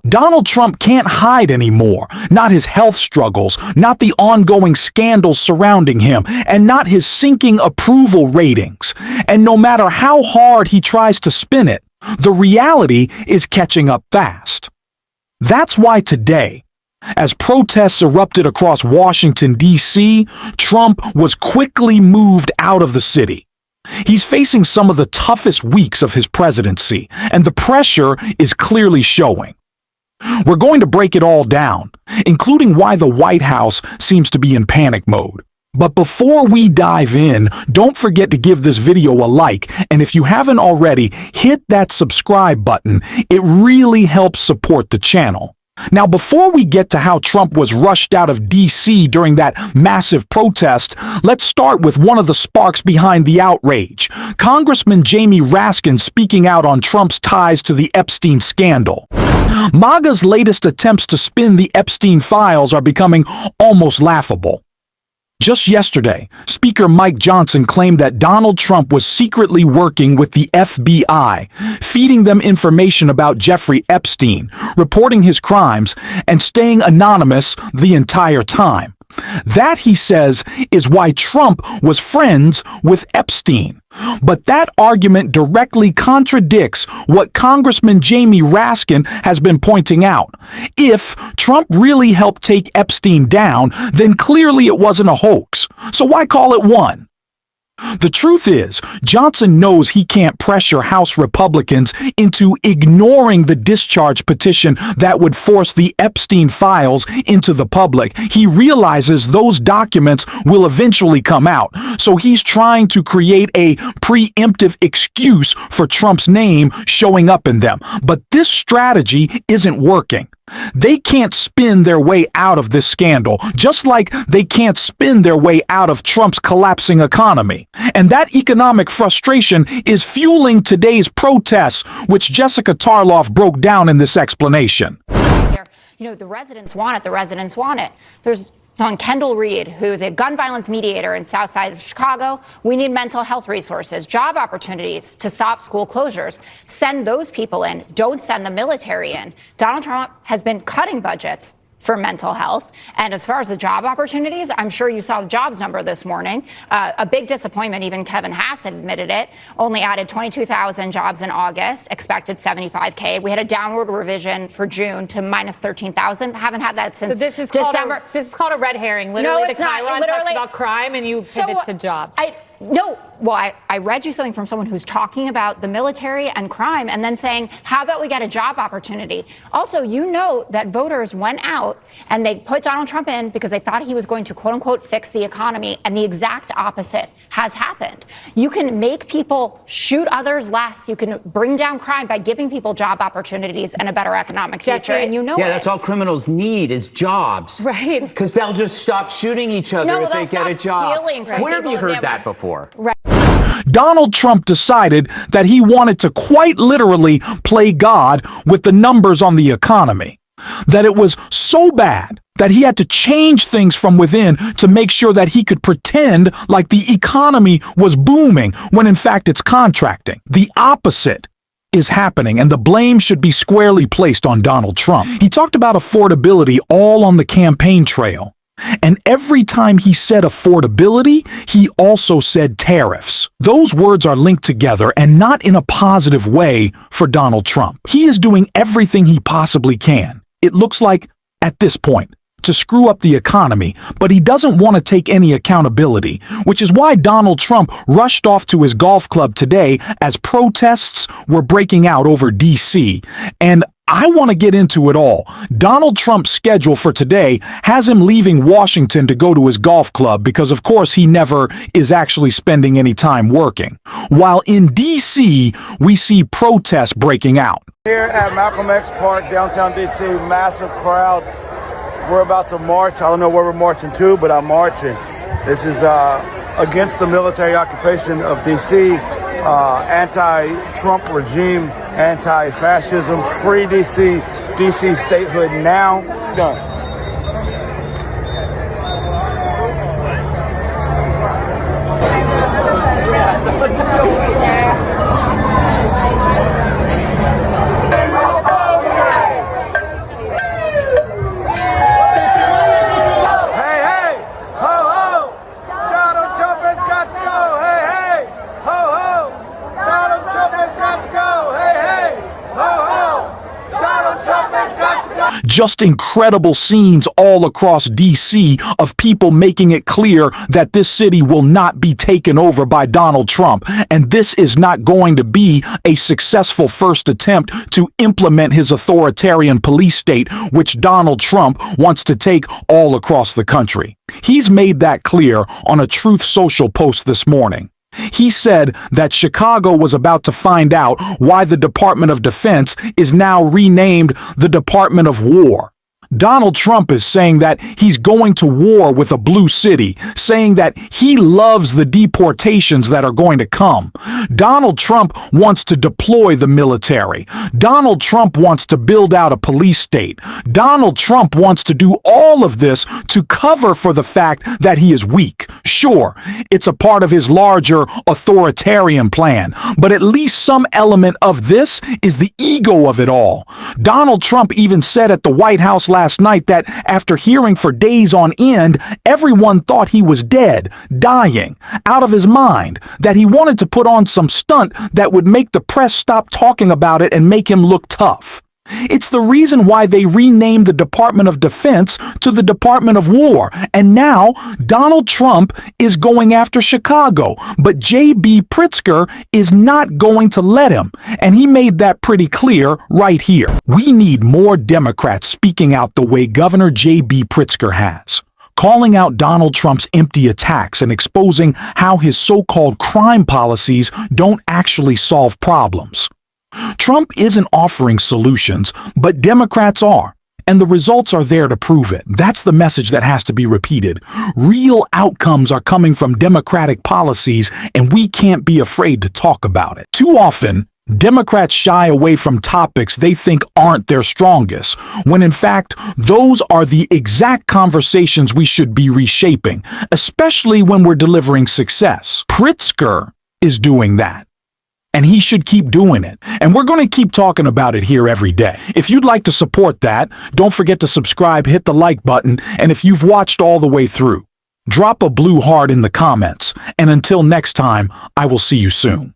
Donald Trump can't hide anymore, not his health struggles, not the ongoing scandals surrounding him, and not his sinking approval ratings. And no matter how hard he tries to spin it, the reality is catching up fast. That's why today, as protests erupted across Washington, D.C., Trump was quickly moved out of the city. He's facing some of the toughest weeks of his presidency, and the pressure is clearly showing. We're going to break it all down, including why the White House seems to be in panic mode. But before we dive in, don't forget to give this video a like, and if you haven't already, hit that subscribe button. It really helps support the channel. Now, before we get to how Trump was rushed out of D.C. during that massive protest, let's start with one of the sparks behind the outrage. Congressman Jamie Raskin speaking out on Trump's ties to the Epstein scandal. MAGA's latest attempts to spin the Epstein files are becoming almost laughable. Just yesterday, Speaker Mike Johnson claimed that Donald Trump was secretly working with the FBI, feeding them information about Jeffrey Epstein, reporting his crimes, and staying anonymous the entire time. That, he says, is why Trump was friends with Epstein. But that argument directly contradicts what Congressman Jamie Raskin has been pointing out. If Trump really helped take Epstein down, then clearly it wasn't a hoax. So why call it one? The truth is, Johnson knows he can't pressure House Republicans into ignoring the discharge petition that would force the Epstein files into the public. He realizes those documents will eventually come out, so he's trying to create a preemptive excuse for Trump's name showing up in them. But this strategy isn't working. They can't spin their way out of this scandal, just like they can't spin their way out of Trump's collapsing economy. And that economic frustration is fueling today's protests, which Jessica Tarloff broke down in this explanation. You know, the residents want it. The residents want it. There's on Kendall Reed, who's a gun violence mediator in South Side of Chicago. We need mental health resources, job opportunities to stop school closures. Send those people in. Don't send the military in. Donald Trump has been cutting budgets for mental health. And as far as the job opportunities, I'm sure you saw the jobs number this morning. A big disappointment, even Kevin Hassett admitted it. Only added 22,000 jobs in August, expected 75K. We had a downward revision for June to minus 13,000. Haven't had that since December. This is called a red herring. Literally, no, it's the Chiron talks about crime and you pivot to jobs. I read you something from someone who's talking about the military and crime and then saying, how about we get a job opportunity? Also, you know that voters went out and they put Donald Trump in because they thought he was going to, quote unquote, fix the economy. And the exact opposite has happened. You can make people shoot others less. You can bring down crime by giving people job opportunities and a better economic future. And you know Yeah, that's all criminals need is jobs. Right. Because they'll just stop shooting each other if they get a job. Where have you heard that before? Right. Donald Trump decided that he wanted to quite literally play God with the numbers on the economy. That it was so bad that he had to change things from within to make sure that he could pretend like the economy was booming when in fact it's contracting. The opposite is happening, and the blame should be squarely placed on Donald Trump. He talked about affordability all on the campaign trail. And every time he said affordability, he also said tariffs. Those words are linked together and not in a positive way for Donald Trump. He is doing everything he possibly can, it looks like, at this point, to screw up the economy, but he doesn't want to take any accountability, which is why Donald Trump rushed off to his golf club today as protests were breaking out over D.C. And I want to get into it all. Donald Trump's schedule for today has him leaving Washington to go to his golf club because, of course, he never is actually spending any time working. While in D.C., we see protests breaking out. Here at Malcolm X Park, downtown D.C., massive crowd. We're about to march. I don't know where we're marching to, but I'm marching. This is against the military occupation of D.C., anti-Trump regime, anti-fascism, free D.C., D.C. statehood now. Done. Just incredible scenes all across D.C. of people making it clear that this city will not be taken over by Donald Trump, and this is not going to be a successful first attempt to implement his authoritarian police state, which Donald Trump wants to take all across the country. He's made that clear on a Truth Social post this morning. He said that Chicago was about to find out why the Department of Defense is now renamed the Department of War. Donald Trump is saying that he's going to war with a blue city, saying that he loves the deportations that are going to come. Donald Trump wants to deploy the military. Donald Trump wants to build out a police state. Donald Trump wants to do all of this to cover for the fact that he is weak. Sure, it's a part of his larger authoritarian plan, but at least some element of this is the ego of it all. Donald Trump even said at the White House last night that after hearing for days on end, everyone thought he was dead, dying, out of his mind, that he wanted to put on some stunt that would make the press stop talking about it and make him look tough. It's the reason why they renamed the Department of Defense to the Department of War. And now Donald Trump is going after Chicago, but J.B. Pritzker is not going to let him. And he made that pretty clear right here. We need more Democrats speaking out the way Governor J.B. Pritzker has, calling out Donald Trump's empty attacks and exposing how his so-called crime policies don't actually solve problems. Trump isn't offering solutions, but Democrats are, and the results are there to prove it. That's the message that has to be repeated. Real outcomes are coming from Democratic policies, and we can't be afraid to talk about it. Too often, Democrats shy away from topics they think aren't their strongest, when in fact, those are the exact conversations we should be reshaping, especially when we're delivering success. Pritzker is doing that. And he should keep doing it. And we're going to keep talking about it here every day. If you'd like to support that, don't forget to subscribe, hit the like button, and if you've watched all the way through, drop a blue heart in the comments. And until next time, I will see you soon.